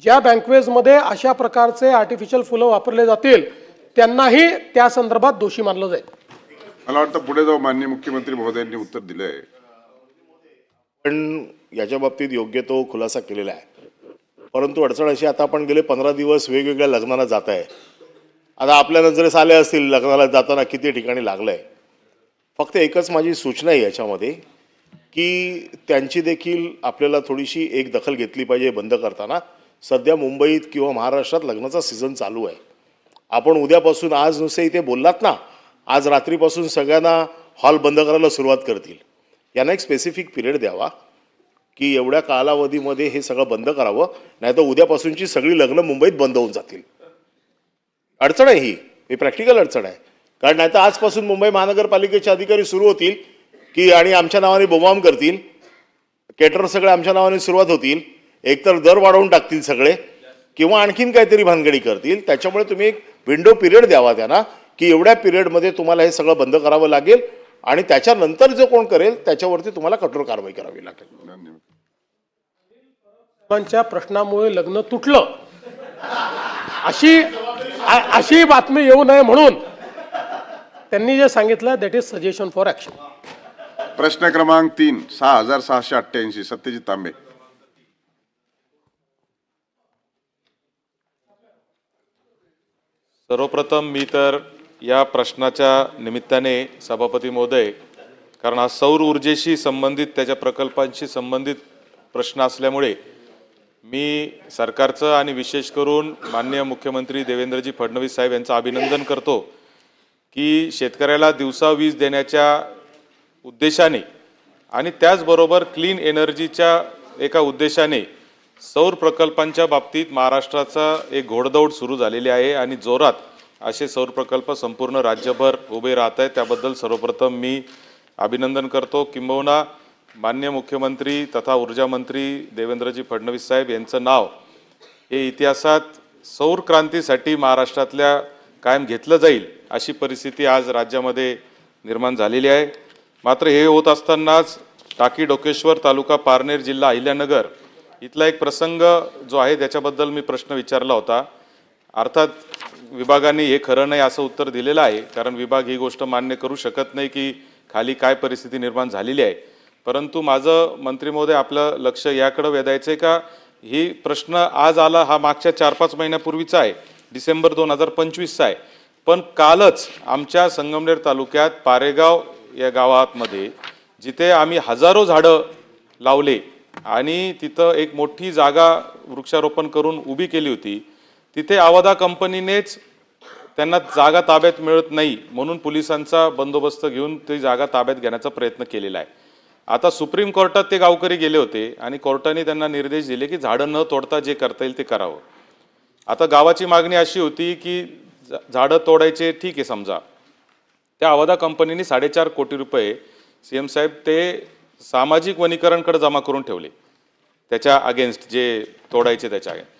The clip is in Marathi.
ज्या बँकवेजमध्ये अशा प्रकारचे आर्टिफिशियल फुलं वापरले जातील त्यांनाही त्या संदर्भात दोषी मानलं जाईल। मला वाटतं पुढे जाऊ माननीय मुख्यमंत्री महोदयांनी उत्तर दिले आहे, पण याच्या बाबतीत योग्य तो खुलासा केलेला आहे। परंतु अडचण अशी, आता आपण गेले 15 दिवस वेगवेगळ्या लग्नाला जात आहे। आता आपल्या नजरेस आले असतील लग्नाला जाताना किती ठिकाणी लागलंय। फक्त एकच माझी सूचना आहे याच्यामध्ये की त्यांची देखील आपल्याला थोडीशी एक दखल घेतली पाहिजे बंद करताना। सध्या मुंबईत किंवा महाराष्ट्रात लग्नाचा सीझन चालू आहे। आपण उद्यापासून, आज नुसते इथे बोललात ना, आज रात्रीपासून सगळ्यांना हॉल बंद करायला सुरुवात करतील। यांना एक स्पेसिफिक पिरियड द्यावा की एवढ्या कालावधीमध्ये हे सगळं बंद करावं, नाहीतर उद्यापासूनची सगळी लग्न मुंबईत बंद होऊन जातील। अडचण आहे ही प्रॅक्टिकल अडचण आहे। कारण नाहीतर आजपासून मुंबई महानगरपालिकेचे अधिकारी सुरू होतील की आणि आमच्या नावाने बोंबाम करतील, केटर सगळे आमच्या नावाने सुरुवात होतील, एकतर दर वाढवून टाकतील सगळे किंवा आणखीन काहीतरी भानगडी करतील। त्याच्यामुळे तुम्ही एक विंडो पिरियड द्यावा त्यांना की एवढ्या पिरियडमध्ये तुम्हाला हे सगळं बंद करावं लागेल आणि त्याच्यानंतर जो कोण करेल त्याच्यावरती तुम्हाला कठोर कारवाई करावी लागेल। धन्यवाद। प्रश्नामुळे लग्न तुटलं अशी बातमी येऊ नये म्हणून त्यांनी जे सांगितलं that is suggestion for action. प्रश्न क्रमांक 3 6688 सत्यजित तांबे। सर्वप्रथम मी तर या प्रश्नाच्या निमित्ताने सभापती महोदय, कारण हा सौर ऊर्जेशी संबंधित, त्याच्या प्रकल्पांशी संबंधित प्रश्न असल्यामुळे मी सरकारचं आणि विशेष करून माननीय मुख्यमंत्री देवेंद्रजी फडणवीस साहेब यांचं अभिनंदन करतो की शेतकऱ्याला दिवसा वीज देण्याच्या उद्देशाने आणि त्याचबरोबर क्लीन एनर्जीच्या एका उद्देशाने सौर प्रकल्पांच्या बाबतीत महाराष्ट्राचा एक घोडदौड सुरू झालेली आहे आणि जोरात असे सौर प्रकल्प संपूर्ण राज्यभर उभे राहत आहेत। त्याबद्दल सर्वप्रथम मी अभिनंदन करतो। किंबहुना माननीय मुख्यमंत्री तथा ऊर्जा मंत्री देवेंद्रजी फडणवीस साहेब यांचं नाव हे इतिहासात सौर क्रांतीसाठी महाराष्ट्रातल्या कायम घेतलं जाईल अशी परिस्थिती आज राज्यामध्ये निर्माण झालेली आहे। मात्र हे होत असतानाच टाकी डोकेश्वर तालुका पारनेर जिल्हा अहिल्यानगर इथला एक प्रसंग जो आहे त्याच्याबद्दल मी प्रश्न विचारला होता। अर्थात विभागाने हे खरं नाही असं उत्तर दिलेलं आहे, कारण विभाग ही गोष्ट मान्य करू शकत नाही की खाली काय परिस्थिती निर्माण झालेली आहे। परंतु माझं मंत्री महोदय आपलं लक्ष याकडे वेधायचं आहे का ही प्रश्न आज आला हा मागच्या 4-5 महिन्यापूर्वीचा आहे, डिसेंबर 2025चा आहे। पण कालच आमच्या संगमनेर तालुक्यात पारेगाव या गावामध्ये जिथे आम्ही हजारो झाडं लावले आणि तिथं एक मोठी जागा वृक्षारोपण करून उभी केली होती, तिथे आवदा कंपनीनेच त्यांना जागा ताब्यात मिळत नाही म्हणून पोलिसांचा बंदोबस्त घेऊन ती जागा ताब्यात घेण्याचा प्रयत्न केलेला आहे। आता सुप्रीम कोर्टात ते गावकरी गेले होते आणि कोर्टाने त्यांना निर्देश दिले की झाडं न तोडता जे करता येईल ते करावं। आता गावाची मागणी अशी होती की झाडं तोडायचे ठीक आहे, समजा त्या आवदा कंपनीने 4.5 कोटी रुपये CM साहेब ते सामाजिक वनीकरणकडे जमा करून ठेवले, त्याच्या अगेन्स्ट जे तोडायचे त्याच्या